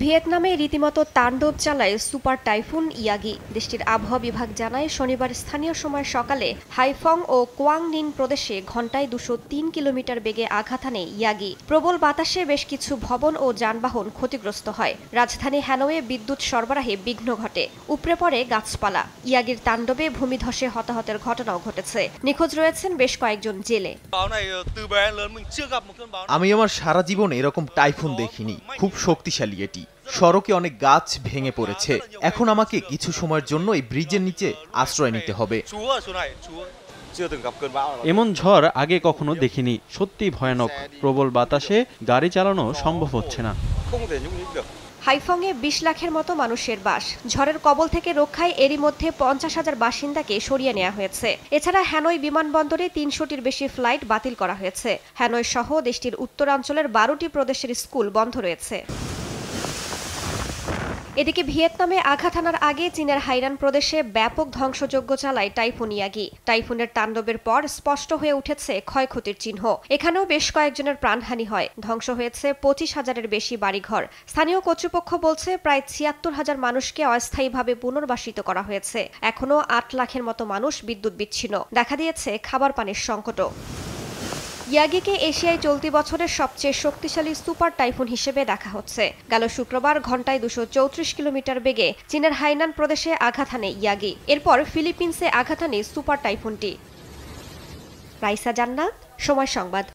ভিয়েতনামে রীতিমতো তাণ্ডব চালায় সুপার টাইফুন ইয়াগি। দেশটির আবহাওয়া বিভাগ জানায়, শনিবার স্থানীয় সময় সকালে হাইফং ও কোয়াংনিং প্রদেশে ঘণ্টায় 203 কিলোমিটার বেগে আঘাত হানে ইয়াগি। প্রবল বাতাসে বেশ কিছু ভবন ও যানবাহন ক্ষতিগ্রস্ত হয়। রাজধানী হ্যানয়ে বিদ্যুৎ সরবরাহে বিঘ্ন ঘটে, উপড়ে পড়ে গাছপালা। ইয়াগির তাণ্ডবে ভূমিধসে হতাহতের ঘটনাও ঘটেছে। নিখোঁজ রয়েছেন বেশ কয়েকজন জেলে। আমি আমার সারা জীবন এরকম টাইফুন দেখিনি। খুব শক্তিশালী এটি। সড়কে অনেক গাছ ভেঙে পড়েছে। এখন আমাকে কিছু সময়ের জন্য এই ব্রিজের নিচে আশ্রয় নিতে হবে। এমন ঝড় আগে কখনো দেখিনি। সত্যি ভয়ানক। প্রবল বাতাসে গাড়ি চালানো সম্ভব হচ্ছে না। হাইফংয়ে 20 লাখের মতো মানুষের বাস। ঝড়ের কবল থেকে রক্ষায় এরই মধ্যে 50,000 বাসিন্দাকে সরিয়ে নেওয়া হয়েছে। এছাড়া হ্যানয় বিমানবন্দরে 300টির বেশি ফ্লাইট বাতিল করা হয়েছে। হ্যানয় সহ দেশটির উত্তরাঞ্চলের 12টি প্রদেশের স্কুল বন্ধ রয়েছে। এদিকে ভিয়েতনামে আঘাত হানার আগে চীনের হাইনান প্রদেশে ব্যাপক ধ্বংসযজ্ঞ চালায় টাইফুন ইয়াগি। টাইফুনের তাণ্ডবের পর স্পষ্ট হয়ে উঠেছে ক্ষয়ক্ষতির চিহ্ন। এখানেও বেশ কয়েকজনের প্রাণহানি হয়। ধ্বংস হয়েছে 25,000-এর বেশি বাড়িঘর। স্থানীয় কর্তৃপক্ষ বলছে প্রায় 76,000 মানুষকে অস্থায়ীভাবে পুনর্বাসিত করা হয়েছে। এখনও 8 লাখের মতো মানুষ বিদ্যুৎ বিচ্ছিন্ন। দেখা দিয়েছে খাবার পানির সংকটও। ইয়াগিকে এশিয়ায় চলতি বছরের সবচেয়ে শক্তিশালী সুপার টাইফুন হিসেবে দেখা হচ্ছে। গেল শুক্রবার ঘণ্টায় 234 কিলোমিটার বেগে চীনের হাইনান প্রদেশে আঘাত হানে ইয়াগি। এরপর ফিলিপিন্সে আঘাত হানে সুপার টাইফুনটি। রাইসা জান্নাত, সময় সংবাদ।